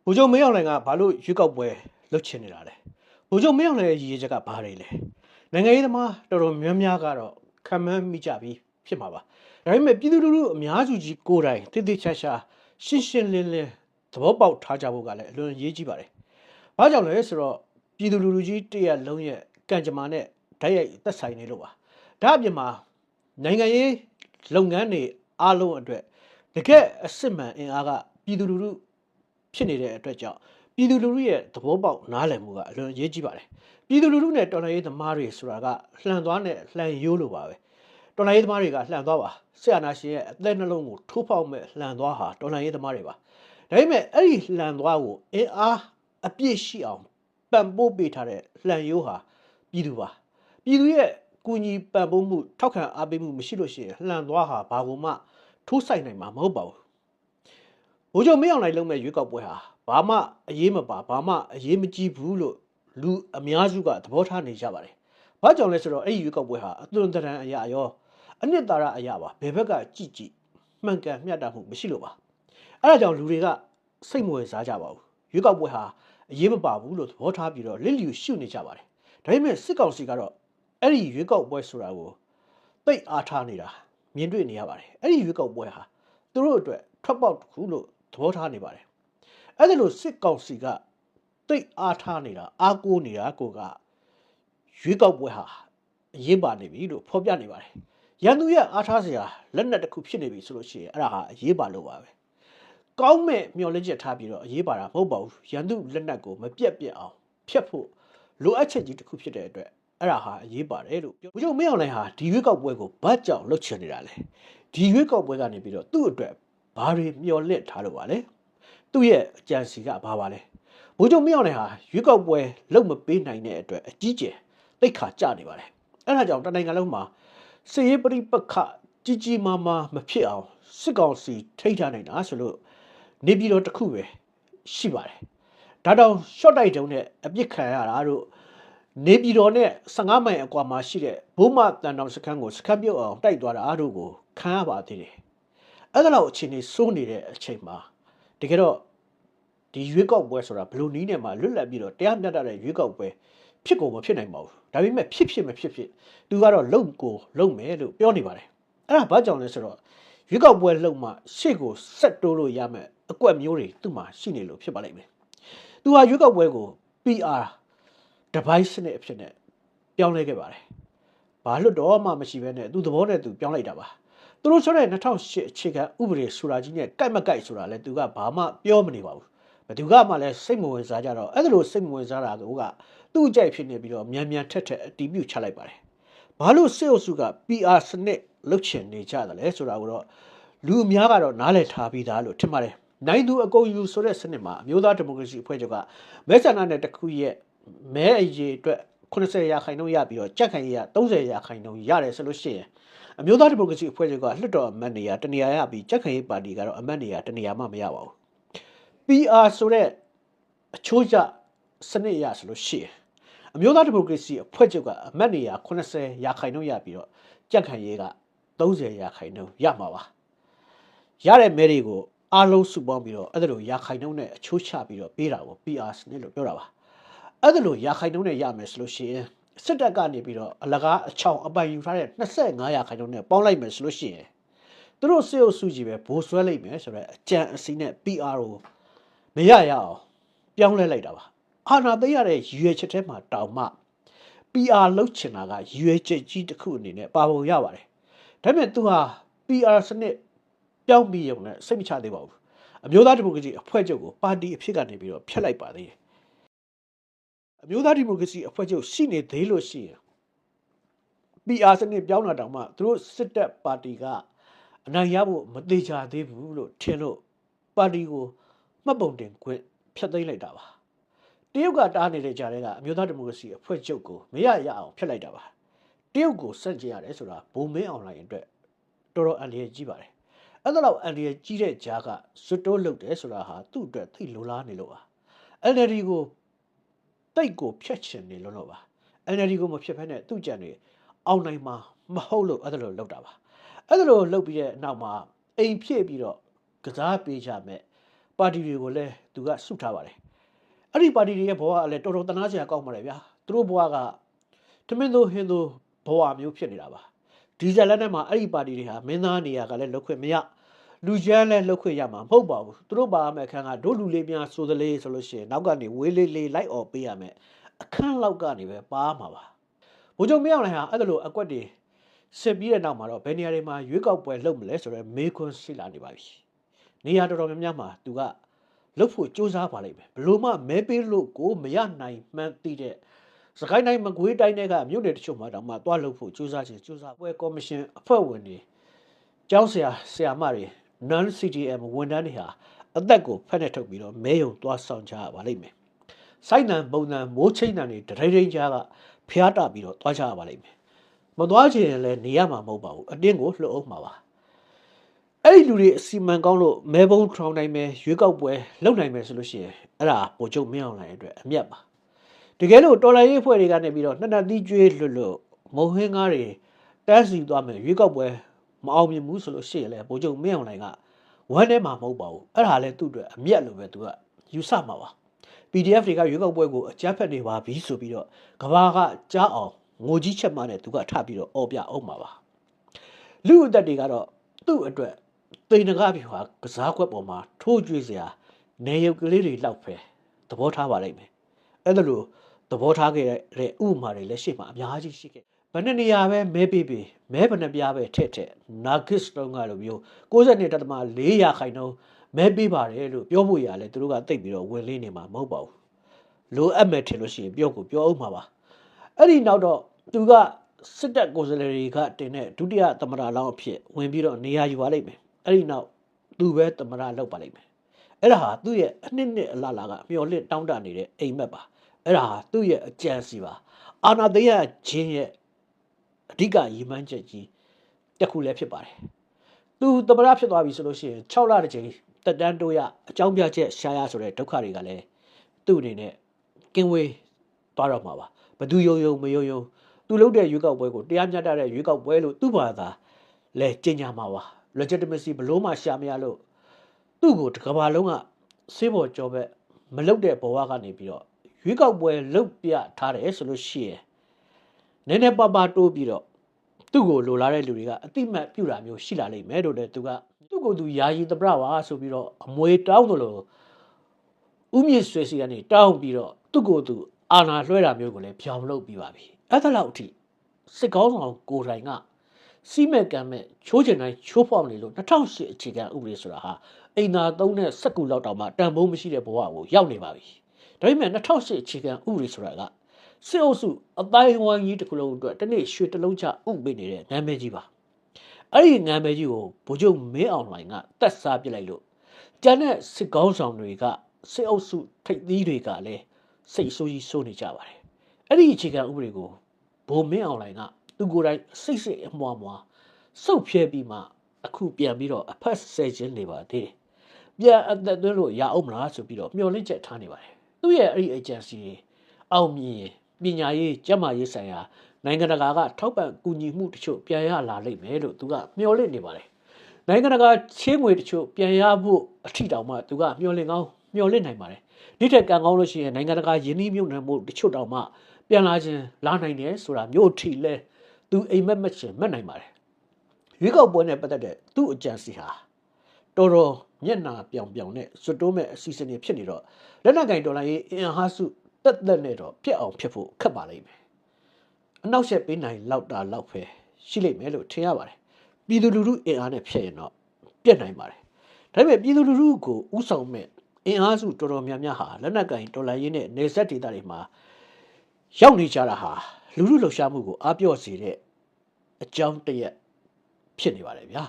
ဗိုလ်ချုပ်မင်းအောင်လှိုင်ကဘာလို့ရွေးကောက်ပွဲလုပ်ချင်နေတာလဲဗိုလ်ချုပ်မင်းအောင်လှိုင်ရဲ့ရည်ရွယ်ချက်ကဘာတွေလဲနိုင်ငံရေးသမားတော်တော်များများကတော့ခံမှန်းမိကြပြီးဖြစ်မှာပါဒါပေမဲ့ပြည်သူလူထုအများစုကြီးကိုယ်တိုင်တိတိကျကျရှင်းရှင်းလင်းလင်းသဘောပေါက်ထားကြဖို့ကလည်းအလွန်ရေးကြီးပါတယ်ဘာကြောင့်လဲဆိုတော့ပြည်သူလူထုကြီးတရက်လုံးရဲ့ကံကြမ္မာနဲ့ဓာတ်ရိုက်သက်ဆိုင်နေလို့ပါဒါအပြင်မှာနိုင်ငံရေးလုပ်ငန်းတွေအားလုံးအတွက်တကယ်အစစ်မှန်အင်အားကပြည်သူလူထုဖြစ်နေတဲ့အတွက်ကြောင့်ပြည်သူလူထုရဲ့သဘောပေါက်နားလည်မှုကအလွန်ရေးကြီးပါတယ်ပြည်သူလူထုနဲ့တော်လှန်ရေးသမားတွေဆိုတာကလှန်သွားနဲ့လှန်ရိုးလိုပါပဲတော်လှန်ရေးသမားတွေကလှန်သွားပါဆရာနာရှင်ရဲ့အသက်နှလုံးကိုထိုးဖောက်မဲ့လှန်သွားဟာတော်လှန်ရေးသမားတွေပါဒါပေမဲ့အဲ့ဒီလှန်သွားကိုအင်အားအပြည့်ရှိအောင်ပံ့ပိုးပေးထားတဲ့လှန်ရိုးဟာပြည်သူပါပြည်သူရဲ့ကူညီပံ့ပိုးမှုထောက်ခံအားပေးမှုမရှိလို့ရှိရင်လှန်သွားဟာဘာကိုမှထိုးဆိုင်နိုင်မှာမဟုတ်ပါဘူးဘိုးချုပ်မင်းအောင်လှိုင်လုံးမဲ့ရွေးကောက်ပွဲဟာဘာမှအရေးမပါဘာမှအရေးမကြီးဘူးလို့လူအများစုကသဘောထားနေကြပါတယ်။ဘာကြောင့်လဲဆိုတော့အဲ့ဒီရွေးကောက်ပွဲဟာအသွင်သဏ္ဍာန်အရာရောအနှစ်သာရအရာပါဘယ်ဘက်ကကြည့်ကြည့်မှန်ကန်မျှတမှုမရှိလို့ပါ။အဲ့ဒါကြောင့်လူတွေကစိတ်မဝင်စားကြပါဘူး။ရွေးကောက်ပွဲဟာအရေးမပါဘူးလို့သဘောထားပြီးတော့လစ်လျူရှုနေကြပါတယ်။ဒါပေမဲ့စစ်ကောင်စီကတော့အဲ့ဒီရွေးကောက်ပွဲဆိုတာကိုသိအားထားနေတာမြင်တွေ့နေရပါတယ်။အဲ့ဒီရွေးကောက်ပွဲဟာသူတို့အတွက်ထွက်ပေါက်တစ်ခုလို့သဘောထားနေပါတယ်အဲ့ဒါလို့စစ်ကောင်စီကတိတ်အားထားနေတာအားကိုးနေတာကိုကရွေးကောက်ပွဲဟာအရေးပါနေပြီလို့ဖော်ပြနေပါတယ်ရန်သူရဲ့အားထားစရာလက်နက်တစ်ခုဖြစ်နေပြီဆိုလို့ရှိရင်အဲ့ဒါဟာအရေးပါလို့ပါပဲကောင်းမဲ့မျှော်လင့်ချက်ထားပြီးတော့အရေးပါတာမဟုတ်ပါဘူးရန်သူလက်နက်ကိုမပြတ်ပြတ်အောင်ဖျက်ဖို့လိုအပ်ချက်ကြီးတစ်ခုဖြစ်တဲ့အတွက်အဲ့ဒါဟာအရေးပါတယ်လို့ပြောဘုရားမင်းအောင်လှိုင်ဟာဒီရွေးကောက်ပွဲကိုဘာကြောင့်လှုပ်ချင်နေတာလဲဒီရွေးကောက်ပွဲကနေပြီးတော့သူ့အတွက်ဘာတွေမျှော်လင့်ထားလို့ပါလဲသူ့ရဲ့အကြံစီကဘာပါလဲဘိုးချုပ်မင်းအောင်လှိုင်ဟာရွေးကောက်ပွဲလုပ်မပေးနိုင်တဲ့အတွက်အကြီးကျယ်တိတ်ခါကြနေပါတယ်အဲ့ဒါကြောင့်တနိုင်ငံလုံးမှာစစ်ရေးပဋိပက္ခကြီးကြီးမားမားမဖြစ်အောင်စစ်ကောင်စီထိန်းထားနိုင်တာဆိုလို့နေပြည်တော်တစ်ခုပဲရှိပါတယ်ဒါတောင် short တိုက်တုံးနဲ့အပြစ်ခံရတာတို့နေပြည်တော်နဲ့15မိုင်အကွာမှာရှိတဲ့ဘိုးမတန်တောင်စခန်းကိုစခန်းပြုတ်အောင်တိုက်သွားတာအားတို့ကိုခံရပါသေးတယ်အဲ့ဒါလောက်အခြေအနေစိုးနေတဲ့အချိန်မှာတကယ်တော့ဒီရွေးကောက်ပွဲဆိုတာဘယ်လိုနည်းနဲ့မှလွတ်လပ်ပြီးတော့တရားမျှတတဲ့ရွေးကောက်ပွဲဖြစ်ကုန်မဖြစ်နိုင်ပါဘူးဒါပေမဲ့ဖြစ်မဖြစ်သူကတော့လုံမယ်လို့ပြောနေပါတယ်အဲ့ဒါဘာကြောင့်လဲဆိုတော့ရွေးကောက်ပွဲလုံမှရှေ့ကိုဆက်တိုးလို့ရမယ်အကွက်မျိုးတွေသူ့မှာရှိနေလို့ဖြစ်ပါလိမ့်မယ်သူဟာရွေးကောက်ပွဲကို PR device စနစ်အဖြစ်နဲ့ပြောင်းလဲခဲ့ပါတယ်ဘာလို့တော့မှမရှိဘဲနဲ့သူသဘောနဲ့သူပြောင်းလိုက်တာပါသူတို့ဆိုတဲ့2008အခြေခံဥပဒေဆိုတာကြီးနဲ့ကြိုက်မကြိုက်ဆိုတာလဲသူကဘာမှပြောမနေပါဘူးဘယ်သူကမှလည်းစိတ်မဝင်စားကြတော့အဲ့ဒါလိုစိတ်မဝင်စားတာကသူ့အကြိုက်ဖြစ်နေပြီးတော့မြန်ထက်အတီးပြုတ်ချလိုက်ပါတယ်ဘာလို့စစ်အုပ်စုက PR စနစ်လုတ်ချင်နေကြတယ်လဲဆိုတာကိုတော့လူအများကတော့နားလည်ထားပြီးသားလို့ထင်ပါတယ်နိုင်သူအကုန်ယူဆိုတဲ့စနစ်မှာအမျိုးသားဒီမိုကရေစီအဖွဲ့ချုပ်ကမဲဆန္ဒနယ်တစ်ခုရဲ့မဲအရေးအတွက်80%ရပြီးတော့ကြက်ခိုင်ရ30%ရတယ်ဆိုလို့ရှိရင်အမျိုးသားဒီမိုကရေစီအဖွဲ့ချုပ်ကလွှတ်တော်အမတ်နေရာတနေရာရပြီးကြက်ခိုင်ရေးပါတီကတော့အမတ်နေရာတနေရာမှမရပါဘူး PR ဆိုတဲ့အချိုးကျစနစ်ရဆိုလို့ရှိရင်အမျိုးသားဒီမိုကရေစီအဖွဲ့ချုပ်ကအမတ်နေရာ80%ရပြီးတော့ကြက်ခိုင်ရေးက30%ရမှာပါရတဲ့မဲတွေကိုအားလုံးစုပေါင်းပြီးတော့အဲ့ဒါလိုရာခိုင်နှုန်းနဲ့အချိုးချပြီးတော့ပေးတာကို PR စနစ်လို့ပြောတာပါအဲ့ဒါလိုရာခိုင်နှုန်းနဲ့ရမယ်ဆိုလို့ရှိရင်စစ်တပ်ကနေပြီးတော့အလကားအချောင်အပိုင်ယူထားတဲ့25%နဲ့ပေါင်းလိုက်မယ်ဆိုလို့ရှိရင်သူတို့စေအုပ်စုကြီးပဲဘိုးဆွဲလိုက်မယ်ဆိုတော့အကြံအစီနဲ့ PR ကိုမရအောင်ပြောင်းလဲလိုက်တာပါအာဏာသိမ်းရတဲ့ရွေချက်ထဲမှာတောင်မှ PR လုတ်ချင်တာကရွေချက်ကြီးတစ်ခုအနေနဲ့ပါပုံရပါတယ်ဒါပေမဲ့သူဟာ PR စနစ်ပြောင်းပြီးရုံနဲ့စိတ်မချသေးပါဘူးအမျိုးသားဒီမိုကရေစီအဖွဲ့ချုပ်ကိုပါတီအဖြစ်ကနေပြီးတော့ဖျက်လိုက်ပါသေးတယ်အမျိုးသားဒီမိုကရေစီအဖွဲ့ချုပ်ရှိနေသေးလို့ရှိရင် PR စနစ်ပြောင်းလာတောင်မှသူတို့စစ်တပ်ပါတီကအနိုင်ရဖို့မသေးချာသေးဘူးလို့ထင်လို့ပါတီကိုမှတ်ပုံတင်ခွင့်ဖျက်သိမ်းလိုက်တာပါတရုတ်ကတားနေတဲ့ကြားထဲကအမျိုးသားဒီမိုကရေစီအဖွဲ့ချုပ်ကိုမရအောင်ဖျက်လိုက်တာပါတရုတ်ကိုစန့်ကျင်ရတယ်ဆိုတာဘုံမင်းအောင်လှိုင်အတွက်တော်တော်အန္တရာယ်ကြီးပါတယ်အဲ့ဒါတော့အန္တရာယ်ကြီးတဲ့ကြားကစွတ်တိုးလုပ်တယ်ဆိုတာဟာသူ့အတွက်သိလိုလားနေလို့ပါ NLD ကိုတိတ်ကိုဖျက်ချင်နေလို့ပါ NLD ကိုမဖျက်ဖက်နဲ့သူ့ကြံတွေအောင်နိုင်မှာမဟုတ်လို့အဲ့ဒါလိုလုပ်တာပါအဲ့ဒါလိုလုပ်ပြီးတဲ့နောက်မှာအိမ်ဖြည့်ပြီးတော့ကစားပေးကြမယ် ပါတီတွေကိုလည်းသူကစုထားပါတယ်အဲ့ဒီပါတီတွေရဲ့ဘဝကလည်းတော်တော်တနာစရာကောက်ပါတယ်ဗျာသူတို့ဘဝကထမင်းတို့ဟင်းတို့ဘဝမျိုးဖြစ်နေတာပါဒီဇလန်ထဲမှာအဲ့ဒီပါတီတွေဟာမင်းသားနေရာကလည်းလောက်ခွင့်မရလူချမ်းလည်းလောက်ခွင့်ရမှာမဟုတ်ပါဘူးသူတို့ပါမယ့်အခန်းကဒို့လူလေးများဆိုသလေးဆိုလို့ရှိရင်နောက်ကနေဝေးလေးလေးလိုက်អော်ပေးရမယ်အခန်းလောက်ကနေပဲပါမှာပါဘိုးချုပ်မင်းအောင်လှိုင်ဟာအဲ့ဒါလိုအကွက်တွေစစ်ပြီးတဲ့နောက်မှာတော့ဘယ်နေရာတွေမှာရွေးကောက်ပွဲလုပ်မလဲဆိုတော့မေးခွန်းရှိလာနေပါပြီနေရာတော်တော်များများမှာသူကလုပ်ဖို့စူးစမ်းပါလိမ့်မယ်ဘလို့မှမဲပေးလို့ကိုမရနိုင်မှန်းသိတဲ့စကိုင်းတိုင်းမကွေးတိုင်းတွေကမြို့နယ်တချို့မှာတောင်မှတွားလုပ်ဖို့စူးစမ်းခြင်းစူးစမ်းပွဲကော်မရှင်အဖွဲ့ဝင်တွေကျောင်းဆရာမတွေ non CDM ဝန်ထမ်းတွေဟာအသက်ကိုဖက်နဲ့ထုတ်ပြီးတော့မဲယုံတွားဆောင်ကြပါလိမ့်မယ်စိုက်နံပုံနံမိုးချိတ်နံတွေဒရိန်ကြားကဖျားတပြီးတော့တွားကြပါလိမ့်မယ်မသွားချင်ရင်လည်းနေရမှာမဟုတ်ပါဘူးအတင်းကိုလှုပ်အောင်မှာပါအဲ့ဒီလူတွေအစီမံကောင်းလို့မဲဘုံထောင်နိုင်မယ်ရွေးကောက်ပွဲလုပ်နိုင်မယ်ဆိုလို့ရှိရင်အဲ့ဒါပိုချုပ်မင်းအောင်လှိုင်အတွက်အမြတ်ပါတကယ်လို့တော်လိုင်းရေးအဖွဲ့တွေကနေပြီးတော့နှစ်နှစ်သီးကျွေးလွတ်လွတ်မုံဟင်းကားတွေတန်းစီသွားမယ်ရွေးကောက်ပွဲမအောင်မြင်ဘူးဆိုလို့ရှိရင်လည်းပိုချုပ်မင်းအောင်လှိုင်ကဝမ်းထဲမှာမဟုတ်ပါဘူးအဲ့ဒါလည်းသူ့အတွက်အမြတ်လို့ပဲသူကယူဆမှာပါ PDF တွေကရွေးကောက်ပွဲကိုအကြမ်းဖက်နေပါပြီဆိုပြီးတော့ကဘာကကြားအောင်ငိုကြီးချက်မှနဲ့သူကထပြီးတော့အော်ပြအောင်ပါလူအသက်တွေကတော့သူ့အတွက်တိန်တကားပြဟာကစားခွက်ပေါ်မှာထိုးကြွေးစရာနေရုပ်ကလေးတွေလောက်ပဲသဘောထားပါလိမ့်မယ်အဲ့ဒါလို့သဘောထားခဲ့တဲ့ဥပမာတွေလည်းရှေ့မှာအများကြီးရှိခဲ့ဘယ်နှစ်နေရာပဲမဲပေးပေးမဲဘယ်နှပြားပဲထက်နာဂစ်တုံးကလိုမျိုး62.4ရာခိုင်နှုန်းမဲပေးပါတယ်လို့ပြောဖို့ရလဲသူတို့ကတိတ်ပြီးတော့ဝင်လေးနေမှာမဟုတ်ပါဘူးလိုအပ်မယ်ထင်လို့ရှိရင်ပြောအောင်မှာပါအဲ့ဒီနောက်တော့သူကစစ်တပ်ကိုယ်စားလှယ်တွေကတင်တဲ့ဒုတိယသမ္မတလောင်းအဖြစ်ဝင်ပြီးတော့နေရာယူပါလိမ့်မယ်အဲ့ဒီနောက်သူပဲသမ္မတလုပ်ပါလိမ့်မယ်အဲ့ဒါဟာသူ့ရဲ့အနှစ်အလားကမျော်လင့်တောင်းတနေတဲ့အိမ်မက်ပါအဲ့ဒါဟာသူ့ရဲ့အကြံစီပါအာနာသိယချင်းရဲ့အဓိကရည်မှန်းချက်ကြီးတစ်ခုလည်းဖြစ်ပါတယ်သူသမ္မတဖြစ်သွားပြီဆိုလို့ရှိရင်6လတစ်ချိန်တက်တန်းတိုးရအကြောင်းပြချက်ရှားရဆိုတဲ့ဒုက္ခတွေကလည်းသူ့အနေနဲ့ကင်းဝေးသွားတော့မှာပါဘသူယုံမယုံသူလုပ်တဲ့ရွေးကောက်ပွဲကိုတရားမျှတတဲ့ရွေးကောက်ပွဲလို့သူ့ဘာသာလဲကျင့်ကြမှာပါ legitimacy ဘလို့မှရှာမရလို့သူ့ကိုတစ်ကမ္ဘာလုံးကစေးပေါ်ကြောပဲမလုပ်တဲ့ဘဝကနေပြီးတော့ရွေးကောက်ပွဲလုပ်ပြထားတယ်ဆိုလို့ရှိရင်နည်းနည်းပါးတိုးပြီးတော့သူ့ကိုလိုလားတဲ့လူတွေကအတိမတ်ပြုတာမျိုးရှိလာလိမ့်မယ်လို့လည်းသူကသူ့ကိုသူယာယီတပရပါဆိုပြီးတော့အမွေတောင်းလို့ဥမြင့်ဆွေစီကနေတောင်းပြီးတော့သူ့ကိုသူအာဏာလွှဲတာမျိုးကိုလည်းပြောင်းလုပ်ပြီးပါပြီအဲ့ဒါလောက်အထိစစ်ကောင်းဆောင်ကိုယ်တိုင်ကစီမံကမ်းမဲ့ချိုးချင်တိုင်းချိုးဖောက်နေလို့2008အခြေခံဥပဒေဆိုတာဟာအိမ်သာ3နဲ့19လောက်တောင်မှတန်ဖိုးမရှိတဲ့ဘဝကိုရောက်နေပါပြီဒါပေမဲ့2008အခြေခံဥပဒေဆိုတာကစစ်အုပ်စုအတိုင်းဝိုင်းကြီးတစ်ခုလုံးအတွက်တနေ့ရွှေတလုံးချဥပေးနေတဲ့နာမည်ကြီးပါအဲ့ဒီနာမည်ကြီးကိုဗိုလ်ချုပ်မင်းအောင်လှိုင်ကတက်စားပစ်လိုက်လို့ကျန်တဲ့စစ်ကောင်းဆောင်တွေကစစ်အုပ်စုထိပ်သီးတွေကလည်းစိတ်ဆိုးကြီးစိုးနေကြပါတယ်အဲ့ဒီအခြေခံဥပဒေကိုဗိုလ်မင်းအောင်လှိုင်ကသူကိုယ်တိုင်စိတ်အမွာစုပ်ဖြဲပြီးမှအခုပြန်ပြီးတော့အဖက်ဆဲခြင်းနေပါသေးတယ်ပြန်အသက်သွင်းလို့ရအောင်မလားဆိုပြီးတော့မျှော်လင့်ချက်ထားနေပါတယ်သူ့ရဲ့အဲ့ဒီ agency အောင်မြင်ပညာရေးကျန်းမာရေးဆိုင်ရာနိုင်ငံတကာကထောက်ပံ့ကူညီမှုတချို့ပြန်ရလာလိမ့်မယ်လို့သူကမျှော်လင့်နေပါတယ်နိုင်ငံတကာချင်းငွေတချို့ပြန်ရဖို့အထီတောင်မှသူကမျှော်လင့်နိုင်ပါတယ်ဒီထက်ကံကောင်းလို့ရှိရင်နိုင်ငံတကာယင်းနှီးမြှုပ်နှံမှုတချို့တောင်မှပြန်လာခြင်းလာနိုင်တယ်ဆိုတာမျိုးထီလဲသူအိမ်မက်မချင်မှတ်နိုင်ပါတယ်ရွေးကောက်ပွဲနဲ့ပတ်သက်တဲ့သူ့အကြံစီဟာတော်မျက်နာပြောင်နဲ့စွတ်တိုးမဲ့အစီအစဉ်တွေဖြစ်နေတော့လက်နက်ကင်ဒေါ်လာရေးအင်အားစုတက်နဲ့တော့ပြက်အောင်ဖြစ်ဖို့ခက်ပါလိမ့်မယ်အနောက်ရှက်ပေးနိုင်လောက်ပဲရှိလိမ့်မယ်လို့ထင်ရပါတယ်ပြည်သူလူထုအင်အားနဲ့ဖြစ်ရင်တော့ပြက်နိုင်ပါတယ်ဒါပေမဲ့ပြည်သူလူထုကိုဥဆောင်မဲ့အင်အားစုတော်တော်များများဟာလက်နက်ကင်ဒေါ်လာရေးနဲ့နေဆက်ဒေသတွေမှာရောက်နေကြတာဟာလူထုလှုပ်ရှားမှုကိုအားပြော့စေတဲ့အကြောင်းတရက်ဖြစ်နေပါတယ်ဗျာ